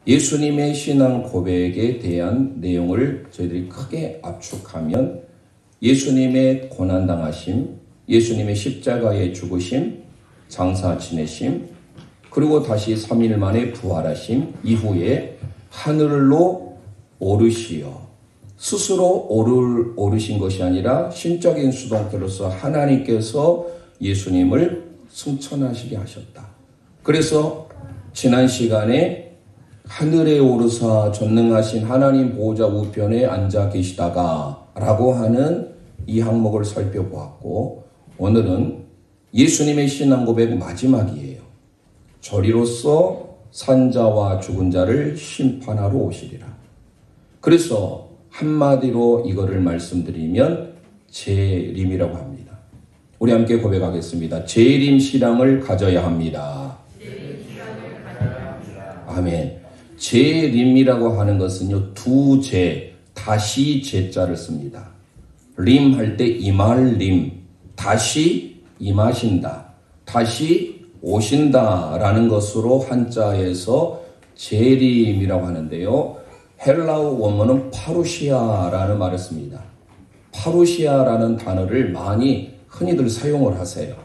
예수님의 신앙 고백에 대한 내용을 저희들이 크게 압축하면 예수님의 고난당하심, 예수님의 십자가의 죽으심, 장사 지내심, 그리고 다시 3일 만에 부활하심 이후에 하늘로 오르시어 스스로 오르신 것이 아니라 신적인 수동태로서 하나님께서 예수님을 승천하시게 하셨다. 그래서 지난 시간에 하늘에 오르사 전능하신 하나님 보호자 우편에 앉아 계시다가 라고 하는 이 항목을 살펴보았고, 오늘은 예수님의 신앙 고백 마지막이에요. 저리로서 산자와 죽은 자를 심판하러 오시리라. 그래서 한마디로 이거를 말씀드리면 재림이라고 합니다. 우리 함께 고백하겠습니다. 재림 신앙을 가져야 합니다. 아멘. 재림이라고 하는 것은요, 두 재, 다시 재자를 씁니다. 림 할 때 임할 림, 다시 임하신다, 다시 오신다 라는 것으로 한자에서 재림이라고 하는데요. 헬라어 원문은 파루시아라는 말을 씁니다. 파루시아라는 단어를 많이 흔히들 사용을 하세요.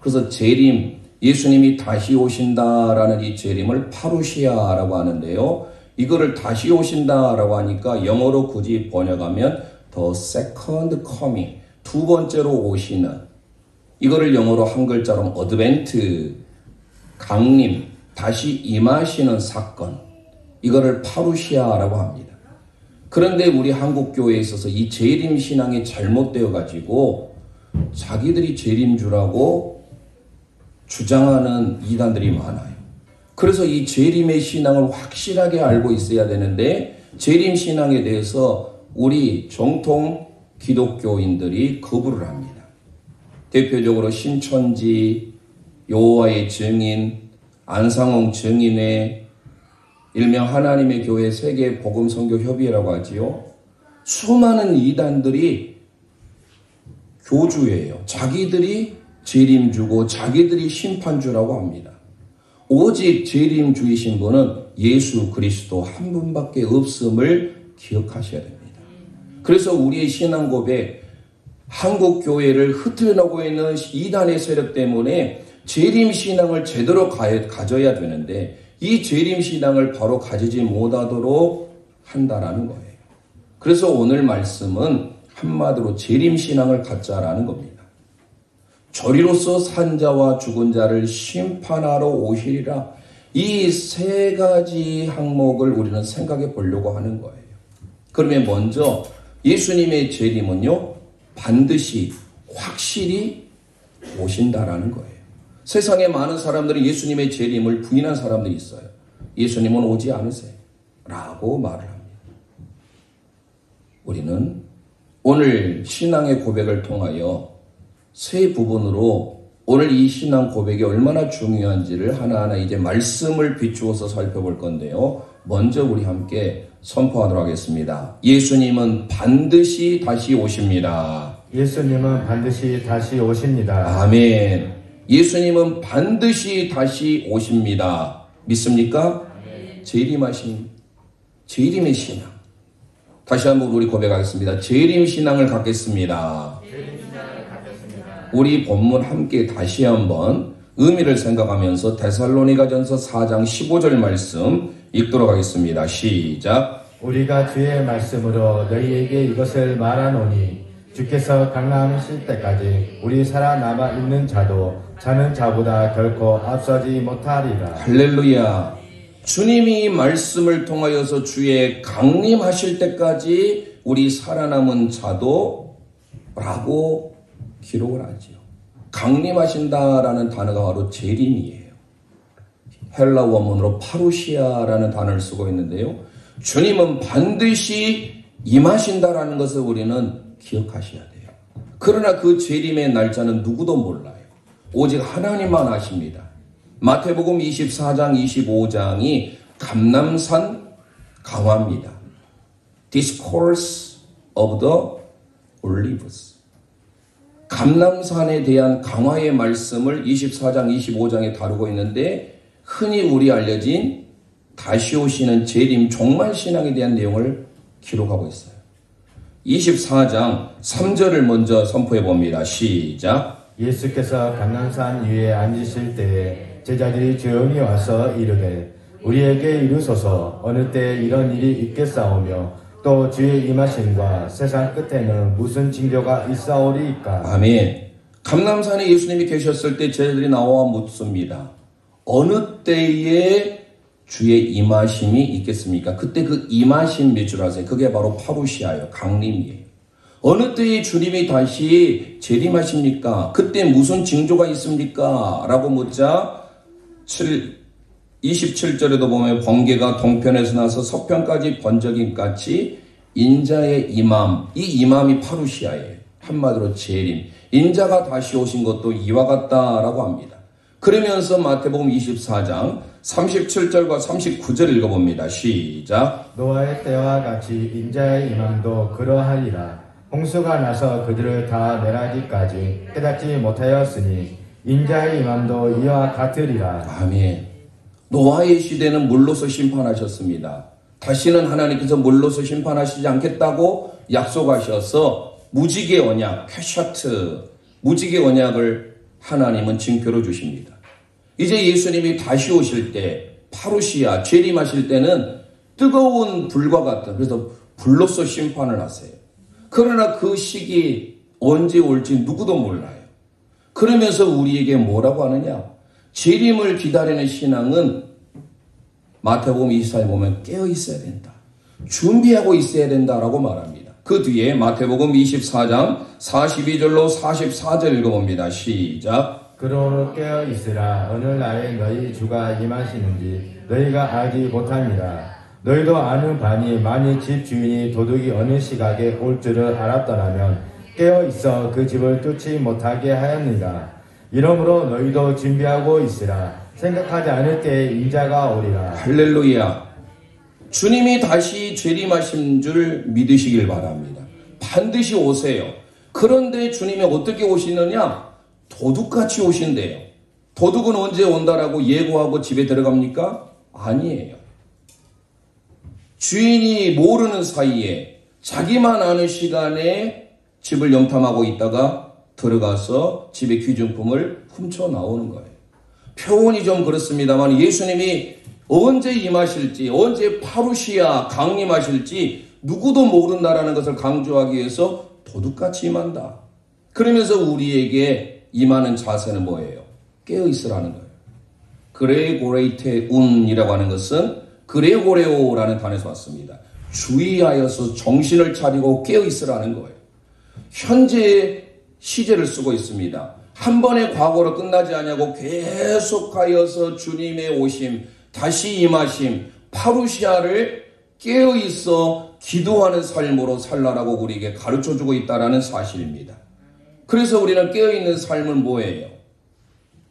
그래서 재림, 예수님이 다시 오신다라는 이 재림을 파루시아라고 하는데요. 이거를 다시 오신다라고 하니까 영어로 굳이 번역하면 the second coming, 두 번째로 오시는, 이거를 영어로 한 글자로 어드벤트, 강림, 다시 임하시는 사건, 이거를 파루시아라고 합니다. 그런데 우리 한국교회에 있어서 이 재림 신앙이 잘못되어 가지고 자기들이 재림주라고 주장하는 이단들이 많아요. 그래서 이 재림의 신앙을 확실하게 알고 있어야 되는데, 재림 신앙에 대해서 우리 정통 기독교인들이 거부를 합니다. 대표적으로 신천지, 여호와의 증인, 안상홍 증인회, 일명 하나님의 교회 세계 복음 선교 협의회라고 하지요. 수많은 이단들이 교주예요. 자기들이 재림주고 자기들이 심판주라고 합니다. 오직 재림주이신 분은 예수 그리스도 한 분밖에 없음을 기억하셔야 됩니다. 그래서 우리의 신앙 고백, 한국 교회를 흐트러나고 있는 이단의 세력 때문에 재림 신앙을 제대로 가져야 되는데, 이 재림 신앙을 바로 가지지 못하도록 한다라는 거예요. 그래서 오늘 말씀은 한마디로 재림 신앙을 갖자라는 겁니다. 저리로서 산자와 죽은 자를 심판하러 오시리라. 이 세 가지 항목을 우리는 생각해 보려고 하는 거예요. 그러면 먼저 예수님의 재림은요, 반드시 확실히 오신다라는 거예요. 세상에 많은 사람들이 예수님의 재림을 부인한 사람들이 있어요. 예수님은 오지 않으세요 라고 말을 합니다. 우리는 오늘 신앙의 고백을 통하여 세 부분으로 오늘 이 신앙 고백이 얼마나 중요한지를 하나하나 이제 말씀을 비추어서 살펴볼 건데요. 먼저 우리 함께 선포하도록 하겠습니다. 예수님은 반드시 다시 오십니다. 예수님은 반드시 다시 오십니다. 아멘. 예수님은 반드시 다시 오십니다. 믿습니까? 재림하신, 재림의 신앙. 다시 한번 우리 고백하겠습니다. 재림 신앙을 갖겠습니다. 우리 본문 함께 다시 한번 의미를 생각하면서 데살로니가전서 4장 15절 말씀 읽도록 하겠습니다. 시작. 우리가 주의 말씀으로 너희에게 이것을 말하노니 주께서 강림하실 때까지 우리 살아남아 있는 자도 자는 자보다 결코 앞서지 못하리라. 할렐루야. 주님이 말씀을 통하여서 주의 강림하실 때까지 우리 살아남은 자도 라고 기록을 하지요. 강림하신다라는 단어가 바로 재림이에요. 헬라 원문으로 파루시아라는 단어를 쓰고 있는데요. 주님은 반드시 임하신다라는 것을 우리는 기억하셔야 돼요. 그러나 그 재림의 날짜는 누구도 몰라요. 오직 하나님만 아십니다. 마태복음 24장 25장이 감람산 강화입니다. Discourse of the Olives. 감람산에 대한 강화의 말씀을 24장 25장에 다루고 있는데, 흔히 우리 알려진 다시 오시는 재림 종말 신앙에 대한 내용을 기록하고 있어요. 24장 3절을 먼저 선포해 봅니다. 시작. 예수께서 감람산 위에 앉으실 때에 제자들이 조용히 와서 이르되 우리에게 이르소서 어느 때 이런 일이 있겠사오며 또 주의 임하심과 세상 끝에는 무슨 징조가 있사오리이까. 아멘. 감람산에 예수님이 계셨을 때 제자들이 나와 묻습니다. 어느 때에 주의 임하심이 있겠습니까? 그때 그 임하심 몇 줄 아세요? 그게 바로 파루시아예요. 강림이에요. 어느 때에 주님이 다시 재림하십니까? 그때 무슨 징조가 있습니까? 라고 묻자 27절에도 보면 번개가 동편에서 나서 서편까지 번쩍임 같이 인자의 임함, 이 임함이 파루시아예요. 한마디로 재림. 인자가 다시 오신 것도 이와 같다라고 합니다. 그러면서 마태복음 24장 37절과 39절 읽어봅니다. 시작. 노아의 때와 같이 인자의 임함도 그러하리라. 홍수가 나서 그들을 다 멸하기까지 깨닫지 못하였으니 인자의 임함도 이와 같으리라. 아멘. 노아의 시대는 물로서 심판하셨습니다. 다시는 하나님께서 물로서 심판하시지 않겠다고 약속하셔서 무지개 언약, 캐셔트, 무지개 언약을 하나님은 징표로 주십니다. 이제 예수님이 다시 오실 때 파루시아, 재림하실 때는 뜨거운 불과 같은, 그래서 불로서 심판을 하세요. 그러나 그 시기 언제 올지 누구도 몰라요. 그러면서 우리에게 뭐라고 하느냐? 재림을 기다리는 신앙은 마태복음 24에 보면 깨어 있어야 된다. 준비하고 있어야 된다라고 말합니다. 그 뒤에 마태복음 24장 42절로 44절 읽어봅니다. 시작. 그러므로 깨어 있으라. 어느 날에 너희 주가 임하시는지 너희가 알지 못합니다. 너희도 아는 바니 만일 집 주인이 도둑이 어느 시각에 올 줄을 알았더라면 깨어 있어 그 집을 뚫지 못하게 하였느니라. 이러므로 너희도 준비하고 있으라. 생각하지 않을 때에 인자가 오리라. 할렐루야. 주님이 다시 재림하신 줄 믿으시길 바랍니다. 반드시 오세요. 그런데 주님이 어떻게 오시느냐? 도둑같이 오신대요. 도둑은 언제 온다라고 예고하고 집에 들어갑니까? 아니에요. 주인이 모르는 사이에 자기만 아는 시간에 집을 염탐하고 있다가 들어가서 집의 귀중품을 훔쳐 나오는 거예요. 표현이 좀 그렇습니다만 예수님이 언제 임하실지, 언제 파루시아 강림하실지 누구도 모른다라는 것을 강조하기 위해서 도둑같이 임한다. 그러면서 우리에게 임하는 자세는 뭐예요? 깨어있으라는 거예요. 그레고레이테 운이라고 하는 것은 그레고레오라는 단에서 왔습니다. 주의하여서 정신을 차리고 깨어있으라는 거예요. 현재의 시제를 쓰고 있습니다. 한 번의 과거로 끝나지 않냐고 계속하여서 주님의 오심, 다시 임하심, 파루시아를 깨어있어 기도하는 삶으로 살라라고 우리에게 가르쳐주고 있다는 사실입니다. 그래서 우리는 깨어있는 삶은 뭐예요?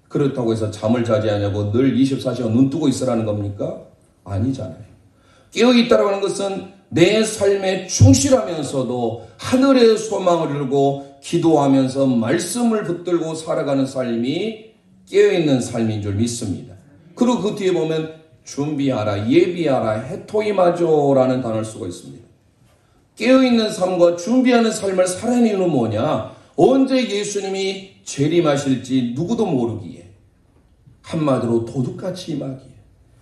그렇다고 해서 잠을 자지 않냐고 늘 24시간 눈 뜨고 있으라는 겁니까? 아니잖아요. 깨어있다라고 하는 것은 내 삶에 충실하면서도 하늘의 소망을 이루고 기도하면서 말씀을 붙들고 살아가는 삶이 깨어있는 삶인 줄 믿습니다. 그리고 그 뒤에 보면 준비하라, 예비하라, 헤토이마조라는 단어를 쓰고 있습니다. 깨어있는 삶과 준비하는 삶을 살아내는 이유는 뭐냐? 언제 예수님이 재림하실지 누구도 모르기에, 한마디로 도둑같이 임하기에.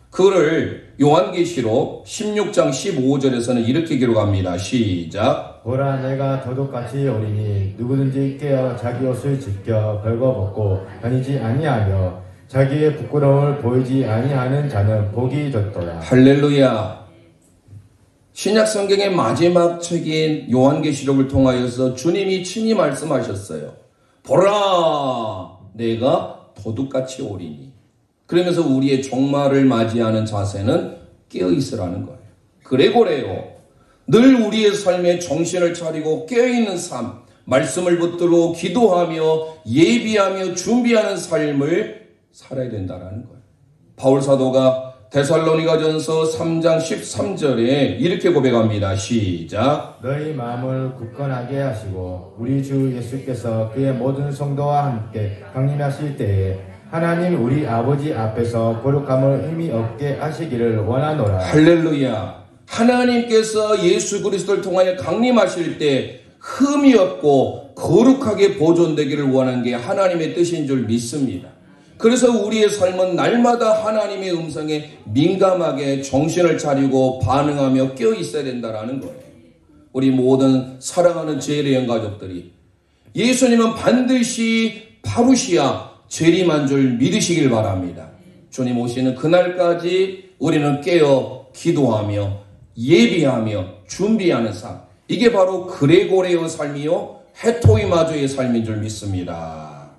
그거를 요한계시록 16장 15절에서는 이렇게 기록합니다. 시작. 보라, 내가 도둑같이 오리니 누구든지 깨어 자기 옷을 지켜 벌거벗고 다니지 아니하며 자기의 부끄러움을 보이지 아니하는 자는 복이 졌도다. 할렐루야. 신약 성경의 마지막 책인 요한계시록을 통하여서 주님이 친히 말씀하셨어요. 보라, 내가 도둑같이 오리니. 그러면서 우리의 종말을 맞이하는 자세는 깨어있으라는 거예요. 그레고레오, 늘 우리의 삶에 정신을 차리고 깨어있는 삶, 말씀을 붙들고 기도하며 예비하며 준비하는 삶을 살아야 된다는 거예요. 바울 사도가 데살로니가전서 3장 13절에 이렇게 고백합니다. 시작. 너희 마음을 굳건하게 하시고 우리 주 예수께서 그의 모든 성도와 함께 강림하실 때에 하나님 우리 아버지 앞에서 거룩함을 의미 없게 하시기를 원하노라. 할렐루야. 하나님께서 예수 그리스도를 통하여 강림하실 때 흠이 없고 거룩하게 보존되기를 원한 게 하나님의 뜻인 줄 믿습니다. 그래서 우리의 삶은 날마다 하나님의 음성에 민감하게 정신을 차리고 반응하며 깨어 있어야 된다는 거예요. 우리 모든 사랑하는 재래형 가족들이 예수님은 반드시 파루시아 재림한 줄 믿으시길 바랍니다. 주님 오시는 그날까지 우리는 깨어 기도하며 예비하며 준비하는 삶, 이게 바로 그레고레의 삶이요 헤토이마저의 삶인 줄 믿습니다.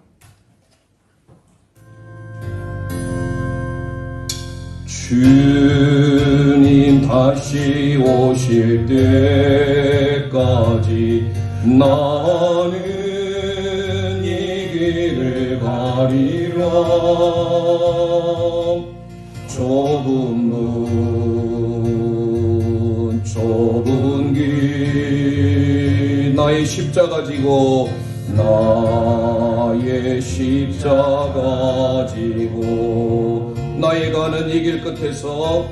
주님 다시 오실 때까지 나는 이 길을 가리라. 좁은 문 좁은 길 나의 십자가 지고 나의 십자가 지고 나의 가는 이 길 끝에서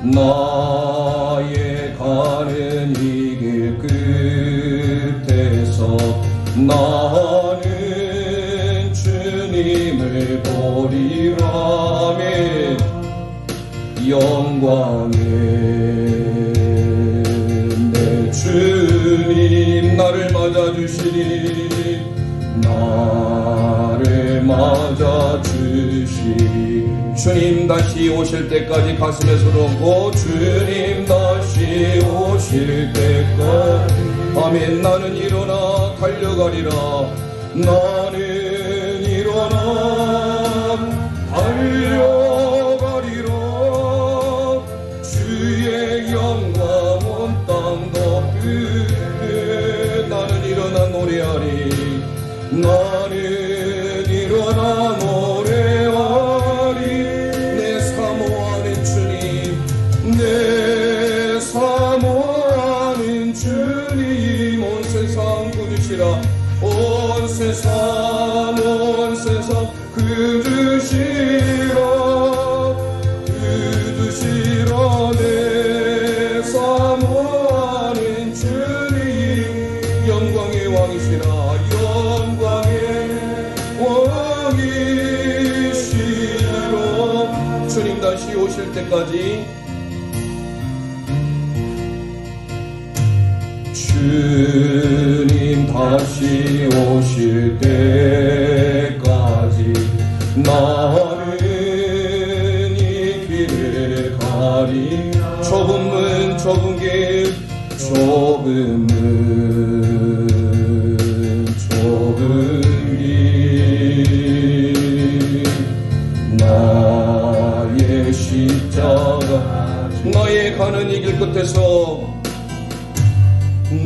나의 가는 이 길 끝에서 나는 주님을 보리라. 아멘. 영광의 내 주님 나를 맞아주시니 나를 맞아주시니 주님 다시 오실 때까지 가슴에 손 주님 다시 오실 때까지 아멘. 나는 일어나 달려가리라. 나는 일어나 달려가리라. 주의 영광 온 땅 덮으네. 나는 일어나 노래하리. 나는 일어나 노래하리. 내 사모하는 주님 내 사모하는 주님 온 세상 구주시라. 온 세상 구주시라. 구주시라. 내 사모하는 주님 영광의 왕이시라. 주님 다시 오실 때까지 주님 다시 오실 때까지 나는 이 길을 가리. 좁은 문 좁은 길 좁은 문 좁은 길 나의 십자가 나의 가는 이 길 끝에서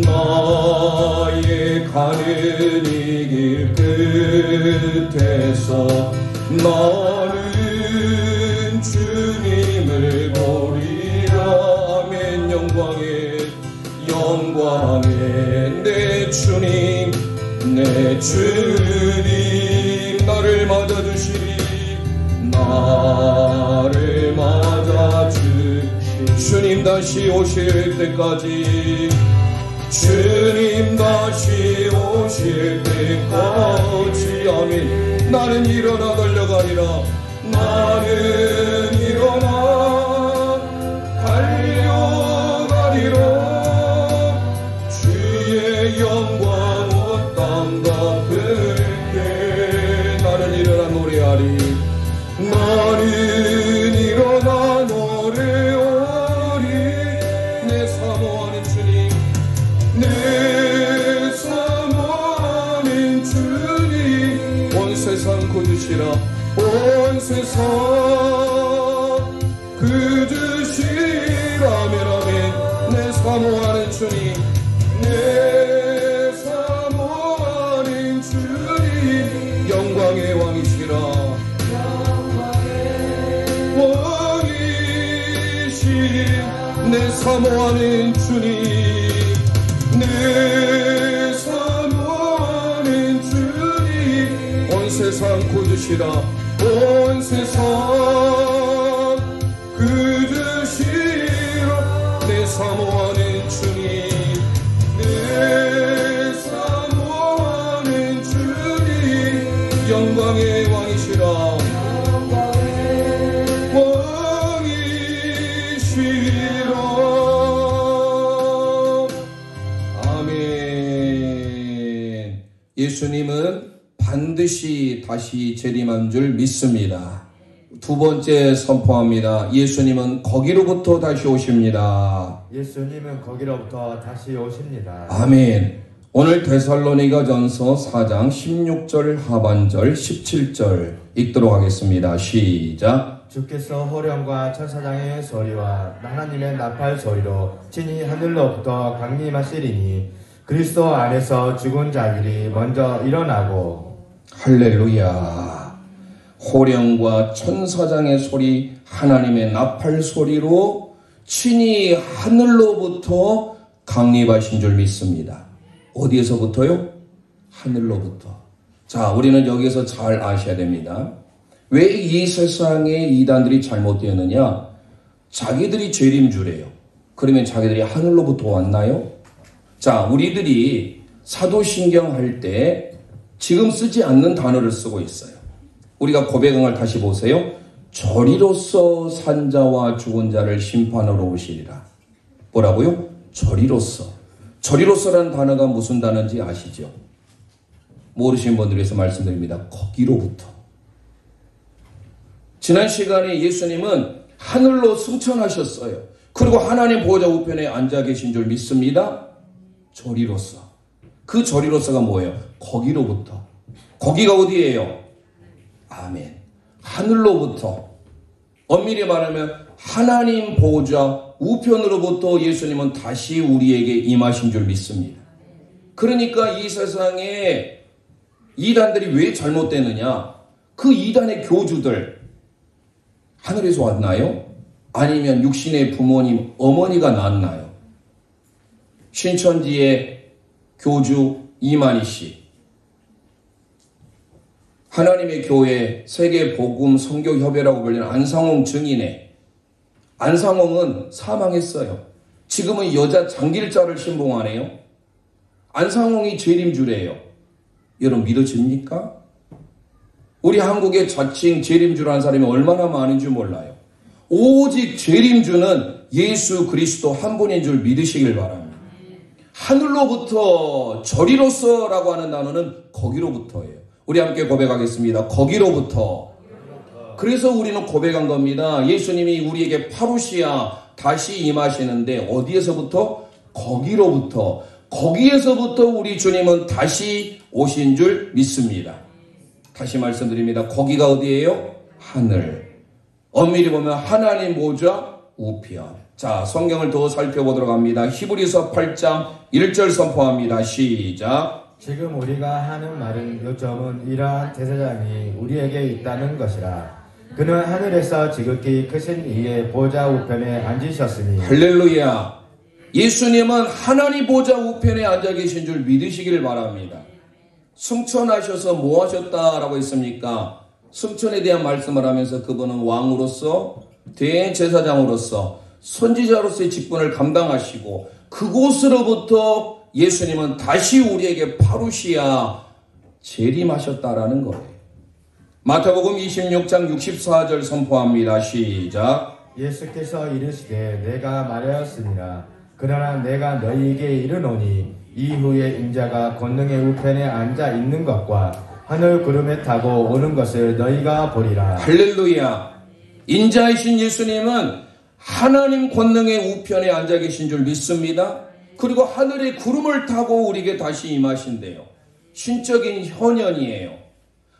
나의 가는 이 길 끝에서 나는 주님을 보리라. 아멘. 영광의 내 주님 나를 맞아주시리. 나를 맞아주시리. 주님 다시 오실 때까지 주님 다시 오실 때까지 아멘. 나는 일어나 달려가리라. 나는 일어나 달려가리라. 주의 영광 온 땅 덮을 때 나는 일어나 노래하리. 나는 일어나 노래하리. 내 사모하는 주님 내 사모하는 주님 온 세상 구주시라. 온 세상 구주시라. 아멘. 아멘. 내 사모하는 주님 내 사모하는 주님 영광의 왕이시라. 내 사모하는 주님 내 사모하는 주님 온 세상 구주시라. 온 세상 그주시로 내 사모하는 주님 내 사모하는 주님 영광의 왕이시라 왕이시라 아멘. 예수님은 반드시 다시 재림한 줄 믿습니다. 두 번째 선포합니다. 예수님은 거기로부터 다시 오십니다. 예수님은 거기로부터 다시 오십니다. 아멘. 오늘 데살로니가전서 4장 16절 하반절 17절 읽도록 하겠습니다. 시작. 주께서 호령과 천사장의 소리와 하나님의 나팔 소리로 친히 하늘로부터 강림하시리니 그리스도 안에서 죽은 자들이 먼저 일어나고 할렐루야. 호령과 천사장의 소리, 하나님의 나팔 소리로 친히 하늘로부터 강림하신 줄 믿습니다. 어디에서부터요? 하늘로부터. 자, 우리는 여기서 잘 아셔야 됩니다. 왜 이 세상에 이단들이 잘못되었느냐? 자기들이 재림주래요. 그러면 자기들이 하늘로부터 왔나요? 자, 우리들이 사도신경 할 때 지금 쓰지 않는 단어를 쓰고 있어요. 우리가 고백응을 다시 보세요. 저리로서 산자와 죽은 자를 심판하러 오시리라. 뭐라고요? 저리로서. 저리로서라는 단어가 무슨 단어인지 아시죠? 모르시는 분들 위해서 말씀드립니다. 거기로부터. 지난 시간에 예수님은 하늘로 승천하셨어요. 그리고 하나님 보호자 우편에 앉아 계신 줄 믿습니다. 저리로서. 그 저리로서가 뭐예요? 거기로부터. 거기가 어디예요? 아멘. 하늘로부터. 엄밀히 말하면 하나님 보호자 우편으로부터 예수님은 다시 우리에게 임하신 줄 믿습니다. 그러니까 이 세상에 이단들이 왜 잘못되느냐? 그 이단의 교주들 하늘에서 왔나요? 아니면 육신의 부모님, 어머니가 낳았나요? 신천지의 교주 이만희 씨, 하나님의 교회 세계복음 선교협회라고 불리는 안상홍 증인의 안상홍은 사망했어요. 지금은 여자 장길자를 신봉하네요. 안상홍이 재림주래요. 여러분 믿어집니까? 우리 한국의 자칭 재림주라는 사람이 얼마나 많은지 몰라요. 오직 재림주는 예수 그리스도 한 분인 줄 믿으시길 바랍니다. 하늘로부터 저리로서라고 하는 단어는 거기로부터예요. 우리 함께 고백하겠습니다. 거기로부터. 그래서 우리는 고백한 겁니다. 예수님이 우리에게 파루시아 다시 임하시는데 어디에서부터? 거기로부터. 거기에서부터 우리 주님은 다시 오신 줄 믿습니다. 다시 말씀드립니다. 거기가 어디예요? 하늘. 엄밀히 보면 하나님 보좌 우편. 자, 성경을 더 살펴보도록 합니다. 히브리서 8장 1절 선포합니다. 시작. 지금 우리가 하는 말은 요점은 이러한 제사장이 우리에게 있다는 것이라. 그는 하늘에서 지극히 크신 이의 보좌 우편에 앉으셨으니. 할렐루야. 예수님은 하나님 보좌 우편에 앉아 계신 줄 믿으시길 바랍니다. 승천하셔서 뭐 하셨다라고 했습니까? 승천에 대한 말씀을 하면서 그분은 왕으로서 대제사장으로서 선지자로서의 직분을 감당하시고 그곳으로부터 예수님은 다시 우리에게 파루시아 재림하셨다라는 거예요. 마태복음 26장 64절 선포합니다. 시작. 예수께서 이르시되 내가 말하였으니라. 그러나 내가 너희에게 이르노니 이후에 인자가 권능의 우편에 앉아 있는 것과 하늘 구름에 타고 오는 것을 너희가 보리라. 할렐루야. 인자이신 예수님은 하나님 권능의 우편에 앉아 계신 줄 믿습니다. 그리고 하늘의 구름을 타고 우리에게 다시 임하신대요. 신적인 현현이에요.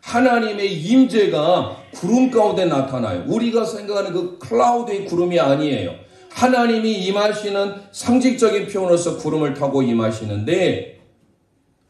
하나님의 임재가 구름 가운데 나타나요. 우리가 생각하는 그 클라우드의 구름이 아니에요. 하나님이 임하시는 상징적인 표현으로서 구름을 타고 임하시는데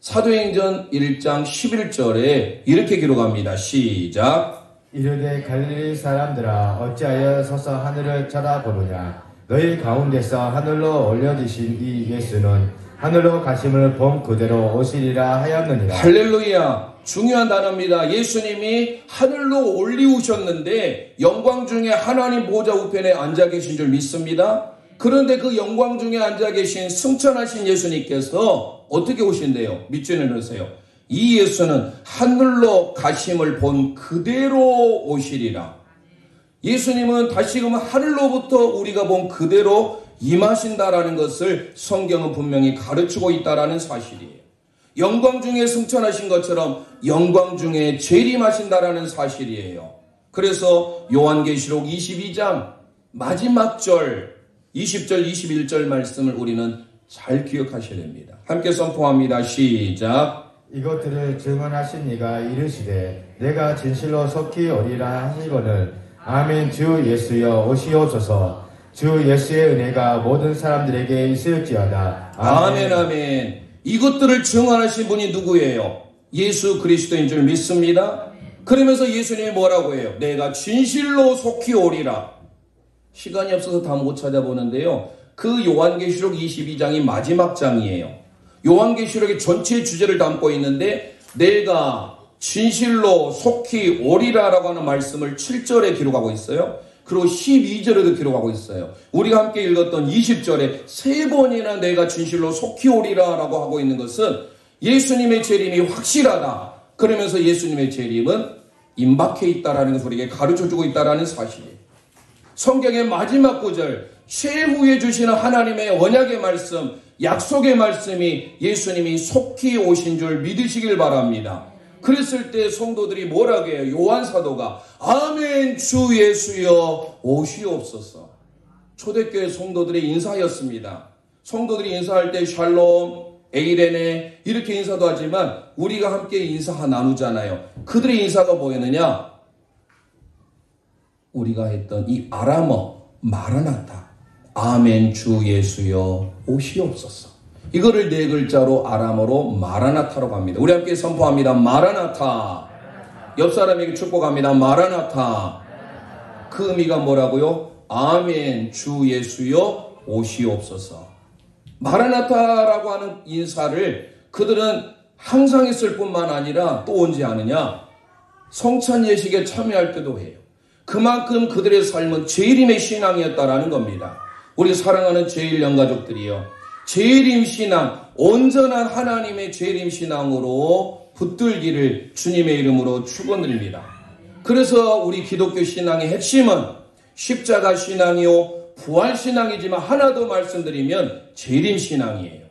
사도행전 1장 11절에 이렇게 기록합니다. 시작. 이르되 갈릴리 사람들아 어찌하여 서서 하늘을 쳐다보느냐. 너희 가운데서 하늘로 올려지신 이 예수는 하늘로 가심을 본 그대로 오시리라 하였느니라. 할렐루야. 중요한 단어입니다. 예수님이 하늘로 올리우셨는데 영광 중에 하나님 보좌 우편에 앉아 계신 줄 믿습니다. 그런데 그 영광 중에 앉아 계신 승천하신 예수님께서 어떻게 오신대요? 믿지는 않으세요. 이 예수는 하늘로 가심을 본 그대로 오시리라. 예수님은 다시금 하늘로부터 우리가 본 그대로 임하신다라는 것을 성경은 분명히 가르치고 있다라는 사실이에요. 영광 중에 승천하신 것처럼 영광 중에 재림하신다라는 사실이에요. 그래서 요한계시록 22장 마지막 절 20절 21절 말씀을 우리는 잘 기억하셔야 됩니다. 함께 선포합니다. 시작. 이것들을 증언하신 이가 이르시되 내가 진실로 속히 오리라 하시거늘 아멘. 주 예수여 오시옵소서. 주 예수의 은혜가 모든 사람들에게 있을지어다. 아멘. 아멘. 이것들을 증언하신 분이 누구예요? 예수 그리스도인 줄 믿습니다. 그러면서 예수님이 뭐라고 해요? 내가 진실로 속히 오리라. 시간이 없어서 다 못 찾아보는데요. 그 요한계시록 22장이 마지막 장이에요. 요한계시록의 전체 주제를 담고 있는데 내가 진실로 속히 오리라라고 하는 말씀을 7절에 기록하고 있어요. 그리고 12절에도 기록하고 있어요. 우리가 함께 읽었던 20절에 3번이나 내가 진실로 속히 오리라라고 하고 있는 것은 예수님의 재림이 확실하다. 그러면서 예수님의 재림은 임박해 있다라는 것을 우리에게 가르쳐주고 있다라는 사실이에요. 성경의 마지막 구절, 최후에 주시는 하나님의 언약의 말씀, 약속의 말씀이 예수님이 속히 오신 줄 믿으시길 바랍니다. 그랬을 때 성도들이 뭐라고 해요? 요한 사도가 아멘 주 예수여 오시옵소서. 초대교회 성도들의 인사였습니다. 성도들이 인사할 때 샬롬, 에이레네 이렇게 인사도 하지만 우리가 함께 인사 나누잖아요. 그들의 인사가 뭐였느냐? 우리가 했던 이 아람어 마라나타 아멘 주 예수여 오시옵소서. 이거를 4글자로 아람어로 마라나타라고 합니다. 우리 함께 선포합니다. 마라나타. 옆 사람에게 축복합니다. 마라나타. 그 의미가 뭐라고요? 아멘 주 예수여 오시옵소서. 마라나타라고 하는 인사를 그들은 항상 했을 뿐만 아니라 또 언제 하느냐? 성찬 예식에 참여할 때도 해요. 그만큼 그들의 삶은 재림의 신앙이었다라는 겁니다. 우리 사랑하는 제일영 가족들이요. 재림 신앙, 온전한 하나님의 재림 신앙으로 붙들기를 주님의 이름으로 축원드립니다. 그래서 우리 기독교 신앙의 핵심은 십자가 신앙이요 부활 신앙이지만 하나 더 말씀드리면 재림 신앙이에요.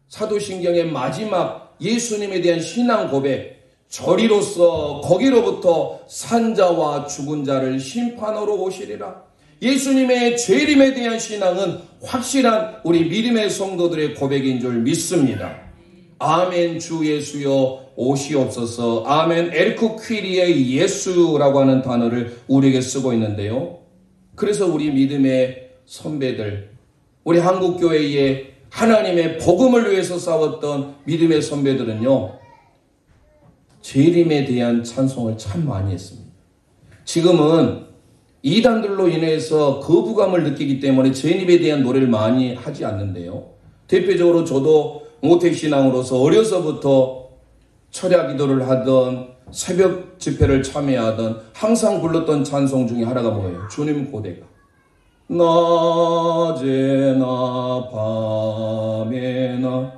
사도신경의 마지막 예수님에 대한 신앙 고백, 저리로서 거기로부터 산자와 죽은 자를 심판하러 오시리라. 예수님의 재림에 대한 신앙은 확실한 우리 믿음의 성도들의 고백인 줄 믿습니다. 아멘 주 예수여 오시옵소서. 아멘 에르쿠 퀴리의 예수라고 하는 단어를 우리에게 쓰고 있는데요. 그래서 우리 믿음의 선배들, 우리 한국교회의 하나님의 복음을 위해서 싸웠던 믿음의 선배들은요, 재림에 대한 찬송을 참 많이 했습니다. 지금은 이단들로 인해서 거부감을 느끼기 때문에 재림에 대한 노래를 많이 하지 않는데요. 대표적으로 저도 모태신앙으로서 어려서부터 철야 기도를 하던 새벽 집회를 참여하던 항상 불렀던 찬송 중에 하나가 뭐예요? 주님 고대가. 낮에나 밤에나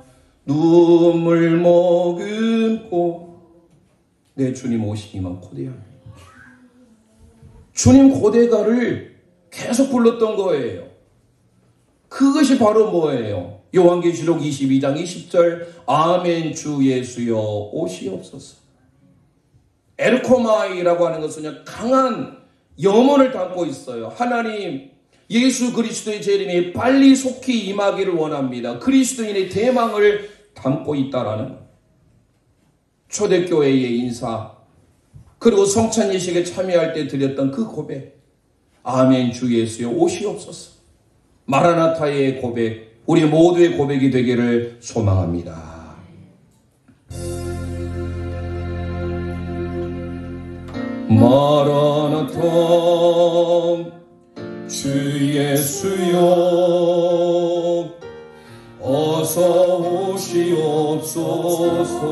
눈물 머금고 내 주님 오시기만 고대합니다. 주님 고대가를 계속 불렀던 거예요. 그것이 바로 뭐예요? 요한계시록 22장 20절 아멘 주 예수여 오시옵소서. 에르코마이라고 하는 것은 강한 염원을 담고 있어요. 하나님 예수 그리스도의 재림이 빨리 속히 임하기를 원합니다. 그리스도인의 대망을 담고 있다라는 초대교회의 인사, 그리고 성찬 예식에 참여할 때 드렸던 그 고백, 아멘 주 예수여 오시옵소서. 마라나타의 고백, 우리 모두의 고백이 되기를 소망합니다. 마라나타 주 예수여 어서 오시옵소서. 오시옵소서.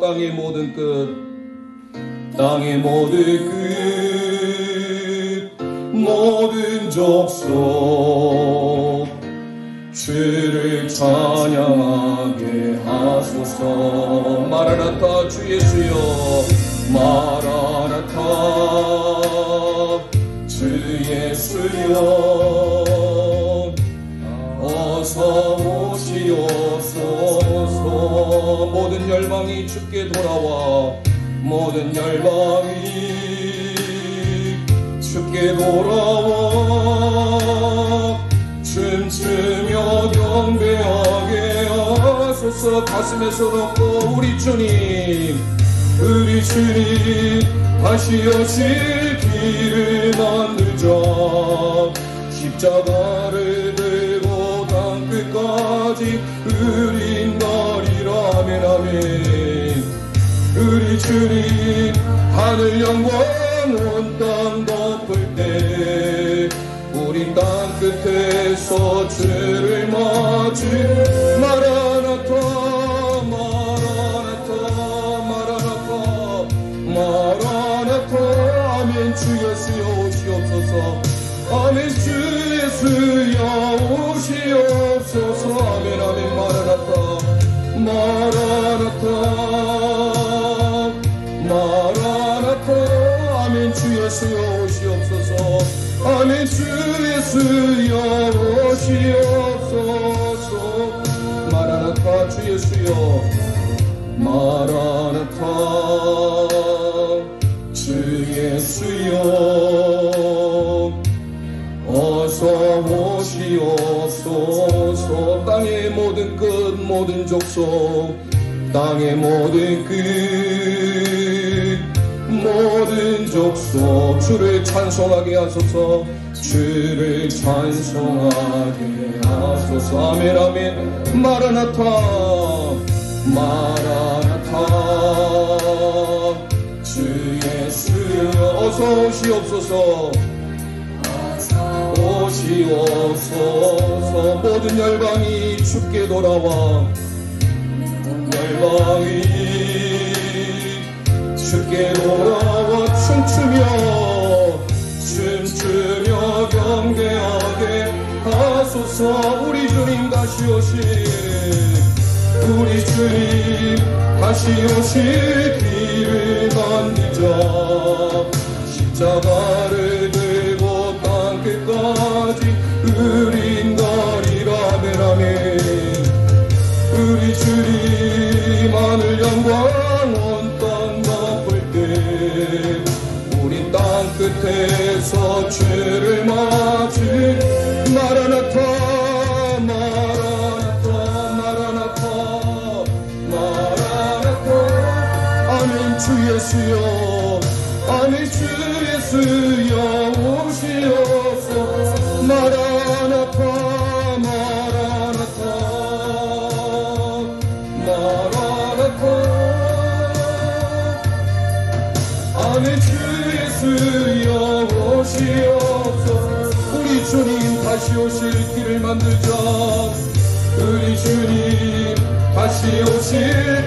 땅의 모든 끝, 땅의 모든 끝, 모든 족속 주를 찬양하게 하소서. 마라나타 주 예수여, 마라나타 주 예수여, 어서 오시옵소서. 모든 열방이 주께 돌아와, 모든 열방이 주께 돌아와 춤추며 경배하게 하소서. 가슴에서 놓고 우리 주님, 우리 주님 다시 오실 길을 만들자. 십자가를 들고 땅끝까지 우린 가리라. 아멘 아멘. 우리 주님 하늘 영광 온 땅 덮을 때 우리 땅 끝에서 주를 맞이. 마라나타 마라나타 마라나타 마라나타. 아멘. 주 예수여 오시옵소서. 아멘. 주 예수여 오시옵소서. 아멘 아멘. 마라나타 마라나타 마라나타. 아멘. 주 예수여 오시옵소서. 아멘. 주 예수여 오시옵소서. 마라나타 주 예수여, 마라나타 주 예수여, 어서 오시옵소서. 땅의 모든 끝, 모든 족속, 땅의 모든 끝, 모든 족속 주를 찬송하게 하소서. 주를 찬송하게 하소서. 아멘 아멘. 마라나타 마라나타 주 예수여, 어서 오시옵소서. 오시옵소서. 모든 열방이 주께 돌아와, 열방이 주께 돌아와 춤추며 경배하게 하소서. 우리 주님 다시 오실, 우리 주님 다시 오실 길을 만들자. 십자가를 들고 땅끝까지 우린 가리라. 아멘 아멘. 우리 주님 하늘 영광 온 땅 덮을 때 우리 땅 끝에서 주를 맞이. 마라나타 마라나타 마라나타 마라나타. 아멘. 주 예수여, 아멘. 주 예수여 오시옵소서. 마라나타 마라나타 마라나타. 아멘. 주 예수여 오시옵소서. 우리 주님 다시 오실 길을 만들자. 우리 주님 다시 오실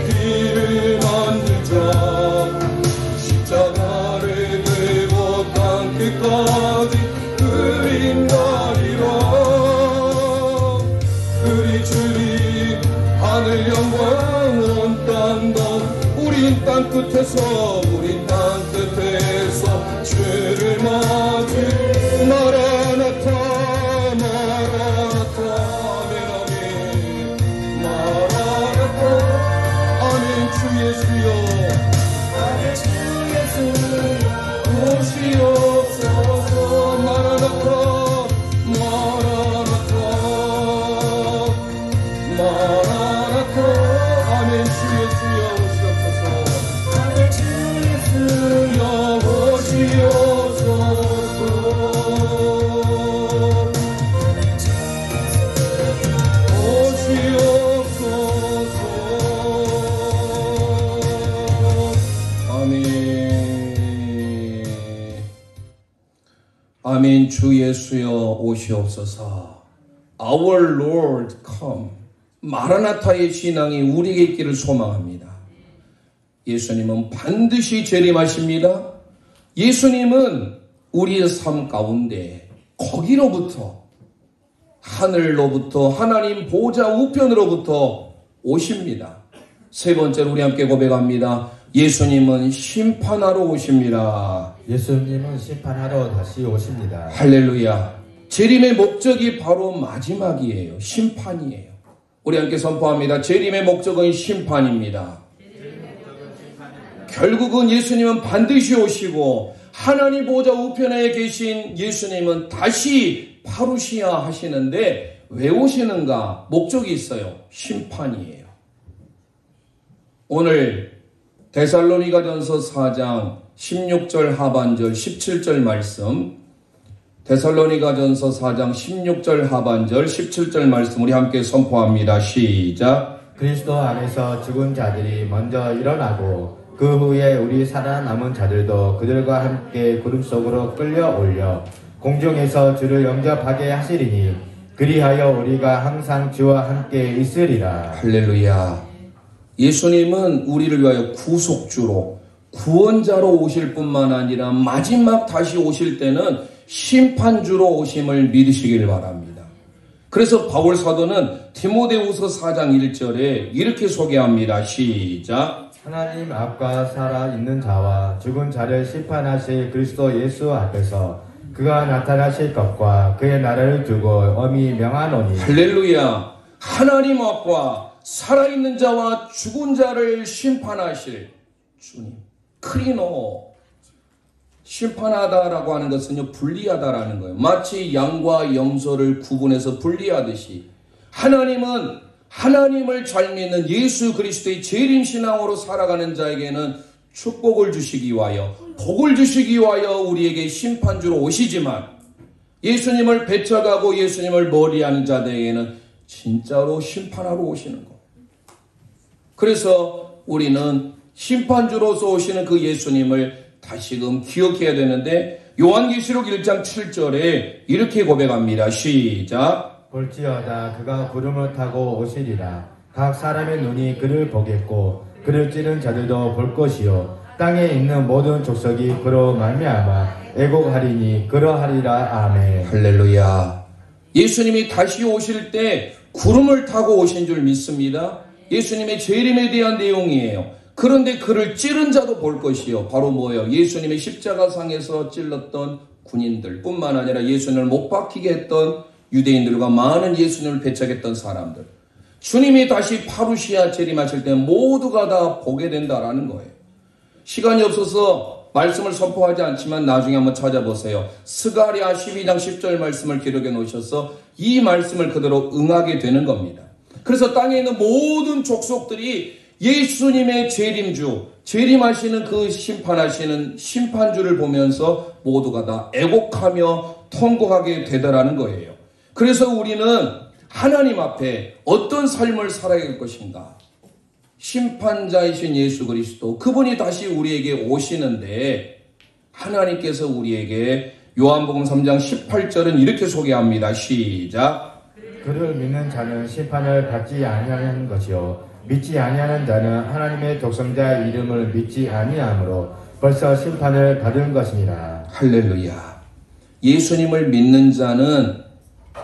길을 만들자. 십자가를 들고 땅끝까지 우린 가리라. 우리 주님 하늘 영광 온 땅 덮, 우린 땅 끝에서 주를 맞이. 마라나타 마라나타. 아멘 아멘. 마라나타. 아멘. 주 예수여, 아멘. 주 예수여 오시옵소서. 마라나타 마라나타 마라나타. 아멘. 주 예수여 오시옵소서. 아멘. 주 예수여 오시옵소서. 아멘. 주 예수여 오시옵소서. Our Lord come. 마라나타의 신앙이 우리에게 있기를 소망합니다. 예수님은 반드시 재림하십니다. 예수님은 우리의 삶 가운데 거기로부터, 하늘로부터, 하나님 보좌 우편으로부터 오십니다. 세 번째로 우리 함께 고백합니다. 예수님은 심판하러 오십니다. 예수님은 심판하러 다시 오십니다. 할렐루야. 재림의 목적이 바로 마지막이에요. 심판이에요. 우리 함께 선포합니다. 재림의 목적은 심판입니다. 결국은 예수님은 반드시 오시고 하나님 보좌 우편에 계신 예수님은 다시 파루시아 하시는데 왜 오시는가? 목적이 있어요. 심판이에요. 오늘 데살로니가전서 4장 16절 하반절 17절 말씀, 데살로니가전서 4장 16절 하반절 17절 말씀 우리 함께 선포합니다. 시작. 그리스도 안에서 죽은 자들이 먼저 일어나고 그 후에 우리 살아남은 자들도 그들과 함께 구름 속으로 끌려 올려 공중에서 주를 영접하게 하시리니 그리하여 우리가 항상 주와 함께 있으리라. 할렐루야. 예수님은 우리를 위하여 구속주로, 구원자로 오실 뿐만 아니라 마지막 다시 오실 때는 심판주로 오심을 믿으시길 바랍니다. 그래서 바울 사도는 디모데후서 4장 1절에 이렇게 소개합니다. 시작. 하나님 앞과 살아있는 자와 죽은 자를 심판하실 그리스도 예수 앞에서 그가 나타나실 것과 그의 나라를 두고 엄히 명하노니. 할렐루야. 하나님 앞과 살아있는 자와 죽은 자를 심판하실 주님. 크리노. 심판하다라고 하는 것은요, 분리하다라는 거예요. 마치 양과 염소를 구분해서 분리하듯이 하나님은 하나님을 잘 믿는 예수 그리스도의 재림신앙으로 살아가는 자에게는 축복을 주시기 위하여, 복을 주시기 위하여 우리에게 심판주로 오시지만 예수님을 배척하고 예수님을 멀리하는 자들에게는 진짜로 심판하러 오시는 것. 그래서 우리는 심판주로서 오시는 그 예수님을 다시금 기억해야 되는데 요한계시록 1장 7절에 이렇게 고백합니다. 시작. 볼지어다 그가 구름을 타고 오시리라. 각 사람의 눈이 그를 보겠고 그를 찌른 자들도 볼 것이요 땅에 있는 모든 족속이 그로 말미암아 애곡하리니 그러하리라. 아멘. 할렐루야. 예수님이 다시 오실 때 구름을 타고 오신 줄 믿습니다. 예수님의 재림에 대한 내용이에요. 그런데 그를 찌른 자도 볼 것이요. 바로 뭐예요? 예수님의 십자가상에서 찔렀던 군인들 뿐만 아니라 예수님을 못 박히게 했던 유대인들과 많은 예수님을 배척했던 사람들. 주님이 다시 파루시아 재림하실 때 모두가 다 보게 된다라는 거예요. 시간이 없어서 말씀을 선포하지 않지만 나중에 한번 찾아보세요. 스가랴 12장 10절 말씀을 기록해 놓으셔서 이 말씀을 그대로 응하게 되는 겁니다. 그래서 땅에 있는 모든 족속들이 예수님의 재림주, 재림하시는 그 심판하시는 심판주를 보면서 모두가 다 애곡하며 통곡하게 되더라는 거예요. 그래서 우리는 하나님 앞에 어떤 삶을 살아야 할 것인가? 심판자이신 예수 그리스도, 그분이 다시 우리에게 오시는데 하나님께서 우리에게 요한복음 3장 18절은 이렇게 소개합니다. 시작. 그를 믿는 자는 심판을 받지 아니하는 것이요 믿지 아니하는 자는 하나님의 독생자 이름을 믿지 아니하므로 벌써 심판을 받은 것이니라. 할렐루야. 예수님을 믿는 자는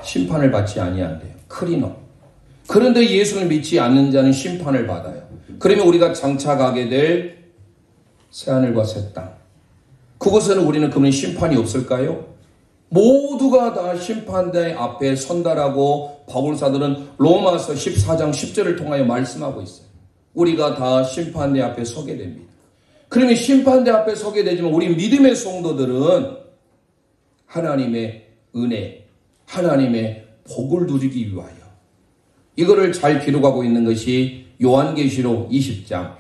심판을 받지 아니한대요. 크리노. 그런데 예수를 믿지 않는 자는 심판을 받아요. 그러면 우리가 장차 가게 될 새하늘과 새 땅, 그곳에는 우리는 그러면 심판이 없을까요? 모두가 다 심판대 앞에 선다라고 바울사들은 로마서 14장 10절을 통하여 말씀하고 있어요. 우리가 다 심판대 앞에 서게 됩니다. 그러면 심판대 앞에 서게 되지만 우리 믿음의 성도들은 하나님의 은혜, 하나님의 복을 누리기 위하여 이거를 잘 기록하고 있는 것이 요한계시록 20장.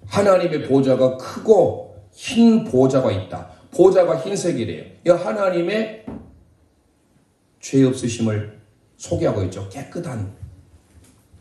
하나님의 보좌가 크고 흰 보좌가 있다. 보좌가 흰색이래요. 이 하나님의 죄 없으심을 소개하고 있죠. 깨끗한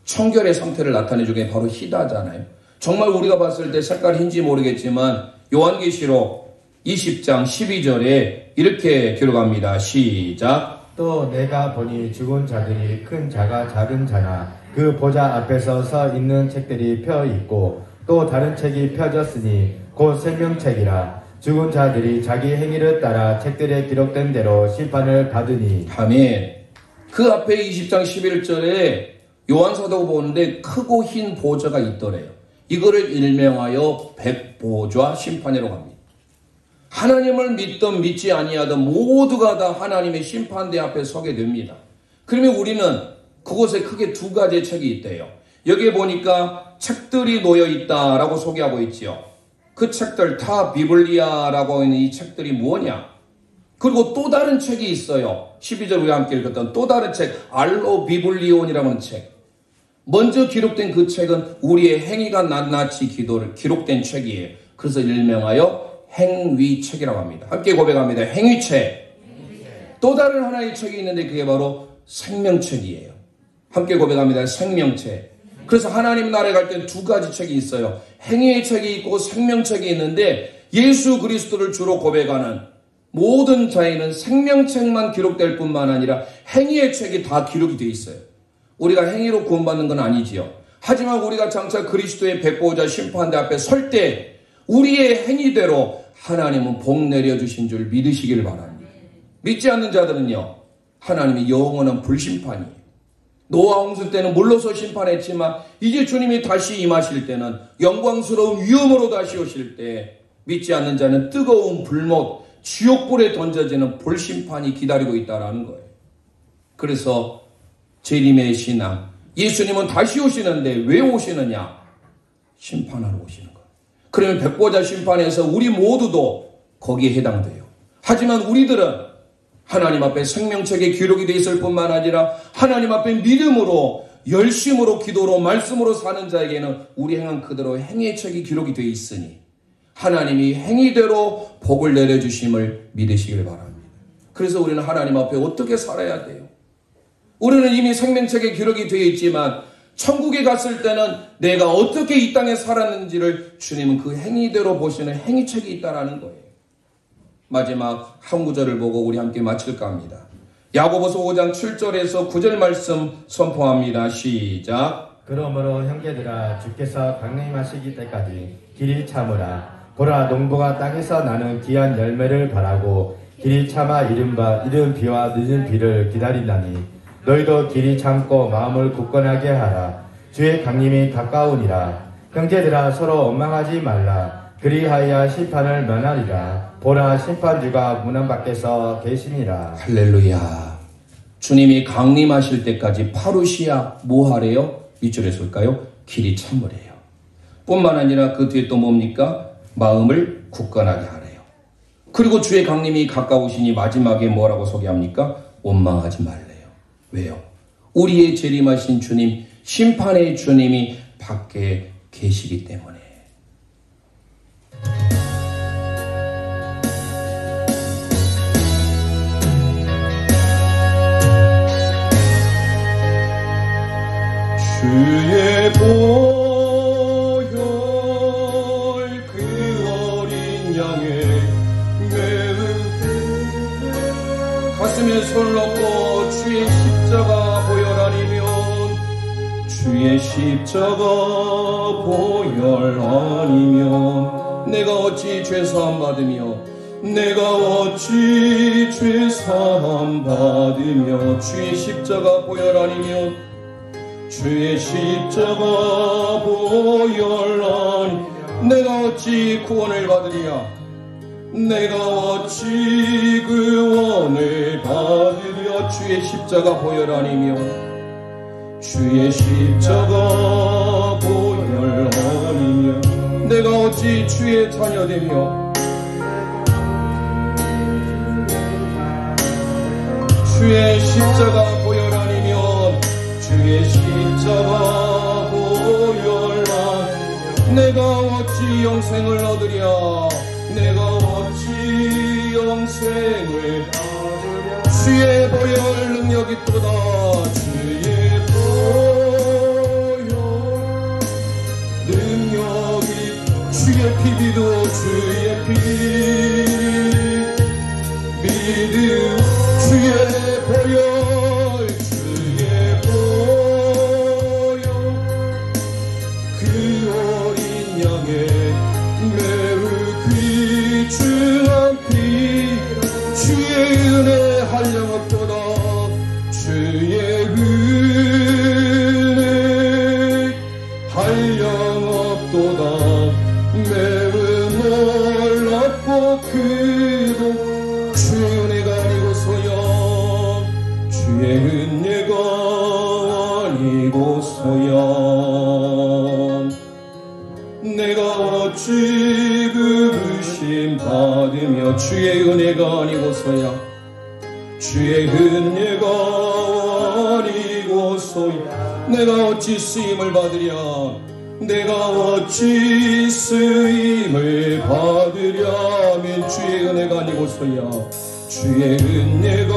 청결의 상태를 나타내주는 게 바로 희다잖아요. 정말 우리가 봤을 때 색깔 흰지 모르겠지만 요한계시록 20장 12절에 이렇게 기록합니다. 시작. 또 내가 보니 죽은 자들이 큰 자가 작은 자나 그 보좌 앞에서 서 있는 책들이 펴 있고 또 다른 책이 펴졌으니 곧 생명책이라. 죽은 자들이 자기 행위를 따라 책들에 기록된 대로 심판을 받으니. 아멘. 그 앞에 20장 11절에 요한사도가 보는데 크고 흰 보좌가 있더래요. 이거를 일명하여 백보좌 심판이라고 합니다. 하나님을 믿든 믿지 아니하든 모두가 다 하나님의 심판대 앞에 서게 됩니다. 그러면 우리는 그곳에 크게 두 가지의 책이 있대요. 여기에 보니까 책들이 놓여 있다라고 소개하고 있지요. 그 책들 다 비블리아라고 하는 이 책들이 뭐냐? 그리고 또 다른 책이 있어요. 12절 우리 함께 읽었던 또 다른 책, 알로 비블리온이라고 하는 책. 먼저 기록된 그 책은 우리의 행위가 낱낱이 기록된 책이에요. 그래서 일명하여 행위책이라고 합니다. 함께 고백합니다. 행위책. 또 다른 하나의 책이 있는데 그게 바로 생명책이에요. 함께 고백합니다. 생명책. 그래서 하나님 나라에 갈 땐 두 가지 책이 있어요. 행위의 책이 있고 생명책이 있는데 예수 그리스도를 주로 고백하는 모든 자에는 생명책만 기록될 뿐만 아니라 행위의 책이 다 기록이 되어 있어요. 우리가 행위로 구원받는 건 아니지요. 하지만 우리가 장차 그리스도의 백보자 심판대 앞에 설 때 우리의 행위대로 하나님은 복 내려주신 줄 믿으시길 바랍니다. 믿지 않는 자들은요, 하나님이 영원한 불심판이에요. 노아 홍수 때는 물로서 심판했지만 이제 주님이 다시 임하실 때는 영광스러운 위엄으로 다시 오실 때 믿지 않는 자는 뜨거운 불못, 지옥불에 던져지는 불심판이 기다리고 있다는 거예요. 그래서 재림의 신앙, 예수님은 다시 오시는데 왜 오시느냐? 심판하러 오시는 거예요. 그러면 백보자 심판에서 우리 모두도 거기에 해당돼요. 하지만 우리들은 하나님 앞에 생명책에 기록이 되어 있을 뿐만 아니라 하나님 앞에 믿음으로, 열심으로, 기도로, 말씀으로 사는 자에게는 우리 행한 그대로 행위의 책이 기록이 되어 있으니 하나님이 행위대로 복을 내려주심을 믿으시길 바랍니다. 그래서 우리는 하나님 앞에 어떻게 살아야 돼요? 우리는 이미 생명책에 기록이 되어 있지만 천국에 갔을 때는 내가 어떻게 이 땅에 살았는지를 주님은 그 행위대로 보시는 행위책이 있다는 거예요. 마지막 한 구절을 보고 우리 함께 마칠까 합니다. 야고보서 5장 7절에서 9절 말씀 선포합니다. 시작. 그러므로 형제들아, 주께서 강림하시기 때까지 길이 참으라. 보라, 농부가 땅에서 나는 귀한 열매를 바라고 길이 참아 이른 비와 늦은 비를 기다리나니 너희도 길이 참고 마음을 굳건하게 하라. 주의 강림이 가까우니라. 형제들아, 서로 원망하지 말라. 그리하여 심판을 면하리라. 보라, 심판주가 문안 밖에서 계시니라. 할렐루야. 주님이 강림하실 때까지 파루시아 뭐 하래요? 밑줄에 쓸까요? 길이 참으래요. 뿐만 아니라 그 뒤에 또 뭡니까? 마음을 굳건하게 하래요. 그리고 주의 강림이 가까우시니 마지막에 뭐라고 소개합니까? 원망하지 말래요. 왜요? 우리의 재림하신 주님, 심판의 주님이 밖에 계시기 때문에. 주의 보혈 그 어린 양의 가슴에 손을 얹고 주의 십자가 보혈 아니면 주의 십자가 보혈 아니면 내가 어찌 죄사함 받으며 내가 어찌 죄사함 받으며 주의 십자가 보혈 아니면 주의 십자가 보혈 아니면 내가 어찌 구원을 받으랴 내가 어찌 구원을 받으랴 주의 십자가 보혈 아니며 주의 십자가 보혈 아니며 내가 어찌 주의 자녀 되며 주의 십자가 보혈 아니면 주의 십자가 보혈 아니며 내가 어찌 영생을 얻으랴 내가 어찌 영생을 얻으랴 주의 보혈 능력이 있도다 주의 보혈 능력이 주의 피 믿어 주의 피 믿음 주의 보혈 주의 은혜가 아니고서야 내가 어찌 부르심 받으며 주의 은혜가 아니고서야 주의 은혜가 아니고서야 내가 어찌 쓰임을 받으랴 내가 어찌 쓰임을 받으랴면 주의 은혜가 아니고서야 주의 은혜가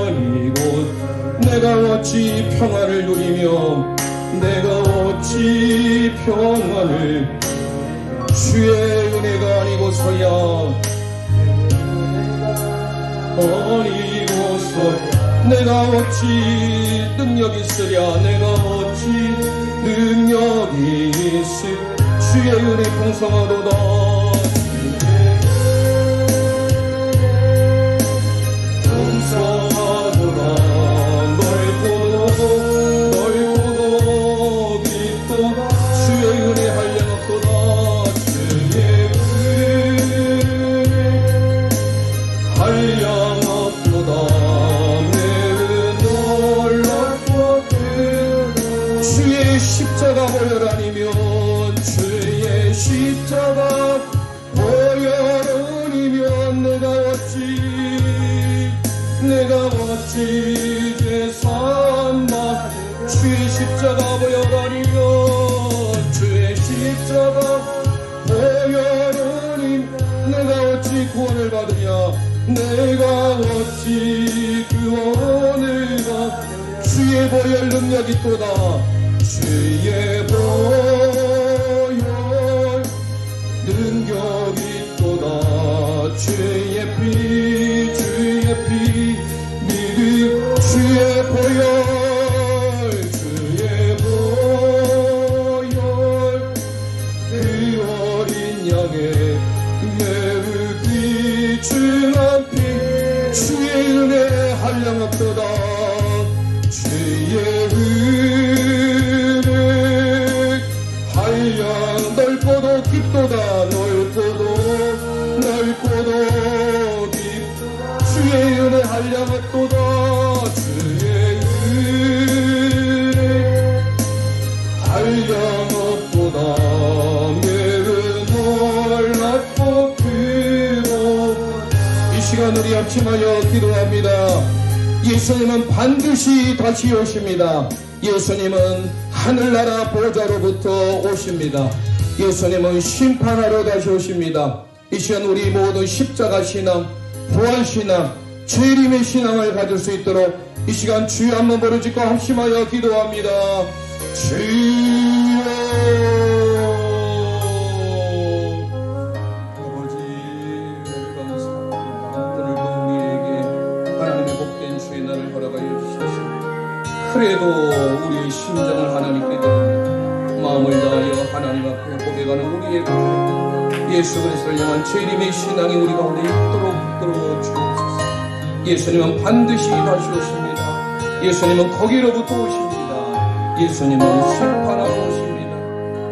아니고 내가 어찌 평안을 누리며 내가 어찌 평안을 주의 은혜가 아니고서야 내가 어찌 능력이 있으랴 내가 어찌 능력이 있으 주의 은혜 풍성하도다 십자가 보혈 아니면 주의 십자가 보혈 아니면 내가 어찌 죄삼아 주의 십자가 보혈 아니면 주의 십자가 보혈 아니면 내가 어찌 구원을 받으랴 내가 어찌 구원을 받 주의 보혈 능력이 있도다 주의 보혈 능력이 있도다 주의 피 믿음 주의 보혈 그 어린 양의 매우 귀중한 피 주의 은혜 한량없도다 주의 넓고도 깊도다 넓고도 깊도다 주의 은혜 한량없도다 주의 은혜 한량없도다 매우 놀랍고 크고 이 시간 우리 합심하여 기도합니다. 예수님은 반드시 다시 오십니다. 예수님은 하늘나라 보좌로부터 오십니다. 예수님은 심판하러 다시 오십니다. 이 시간 우리 모두 십자가 신앙, 부활 신앙, 재림의 신앙을 가질 수 있도록 이 시간 주여 한번 부르짖고 합심하여 기도합니다. 주여 아버지 감사합니다. 오늘도 우리에게 하나님의 복된 주의 날을 허락하여 주셔서 그래도 우리의 심정을 하나님께 드립니다. 마음을 다하여 하나님 앞에 고백하는 우리의 예수 그리스도를 향한 재림의 신앙이 우리 가운데 있도록 주옵소서. 예수님은 반드시 다시 오십니다. 예수님은 거기로부터 오십니다. 예수님은 심판하러 오십니다.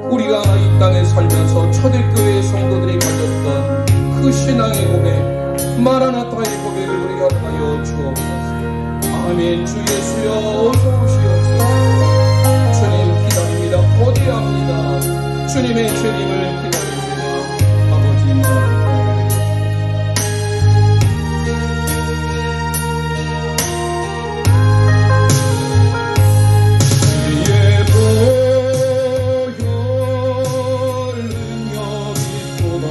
우리가 이 땅에 살면서 초대교회 성도들이 가졌던 그 신앙의 고백 마라나타의 고백을 우리가 하여 주옵소서. 아멘. 주 예수여 어서 오시옵소서. 주님 기다립니다. 고대합니다. 주님의 재림을 기다립니다. 아버지 주의 보혈 능력이 있도다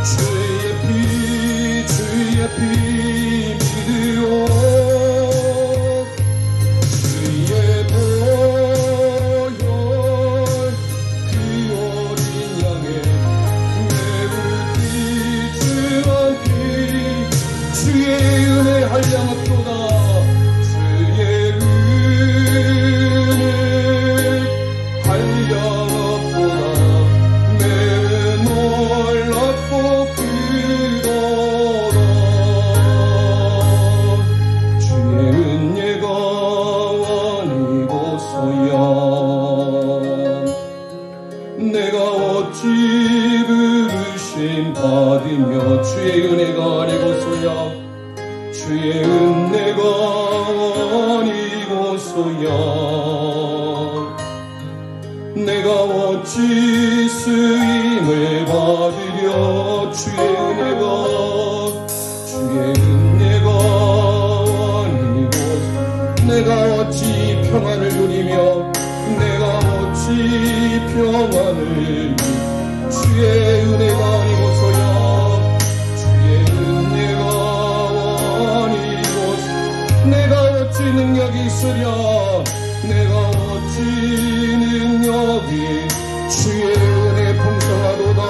주의 피 믿으오 주의 보혈 그 어린 양의 내가 어찌 쓰임을 받으려 주의 은혜가 아니고 내가 어찌 평안을 누리며 내가 어찌 평안을 주의 은혜가 아니고서야 주의 은혜가 아니고서 내가 어찌 능력이 있으랴 내가 어찌 능력이 주의 은혜 풍성하도다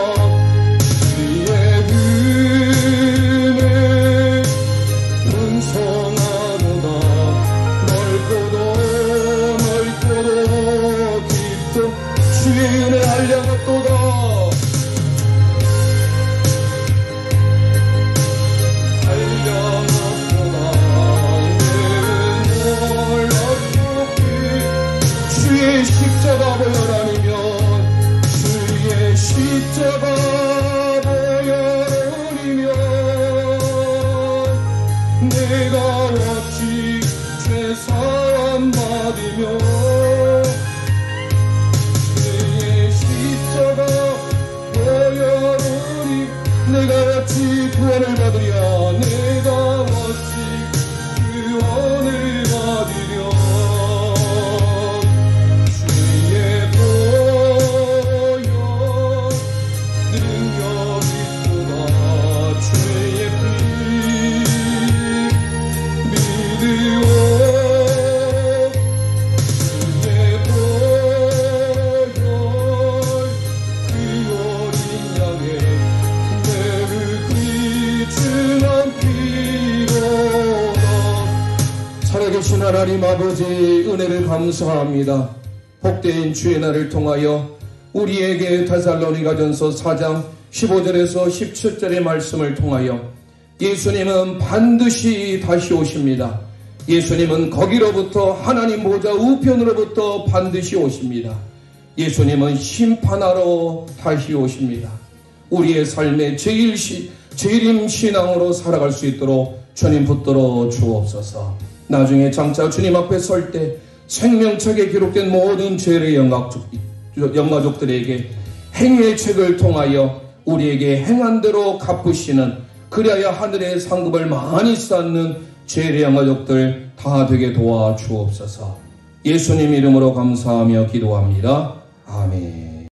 주의 은혜 풍성하도다 넓고도 깊도 주의 은혜 한량없도다 주의 십자가 보혈아니면 주의 십자가 보혈아니면 내가 어찌 죄사함 받으며 주의 십자가 보혈아니 내가 어찌 구원을 받으랴 내가 어찌 구원을 받으랴 살아계신 하나님 아버지의 은혜를 감사합니다. 복된 주의 날을 통하여 우리에게 데살로니가전서 4장 15절에서 17절의 말씀을 통하여 예수님은 반드시 다시 오십니다. 예수님은 거기로부터 하나님 보좌 우편으로부터 반드시 오십니다. 예수님은 심판하러 다시 오십니다. 우리의 삶의 재림 신앙으로 살아갈 수 있도록 주님 붙들어 주옵소서. 나중에 장차 주님 앞에 설 때 생명책에 기록된 모든 죄의 영가족들에게 행위의 책을 통하여 우리에게 행한 대로 갚으시는 그래야 하늘의 상급을 많이 쌓는 죄의 영가족들 다 되게 도와 주옵소서. 예수님 이름으로 감사하며 기도합니다. 아멘.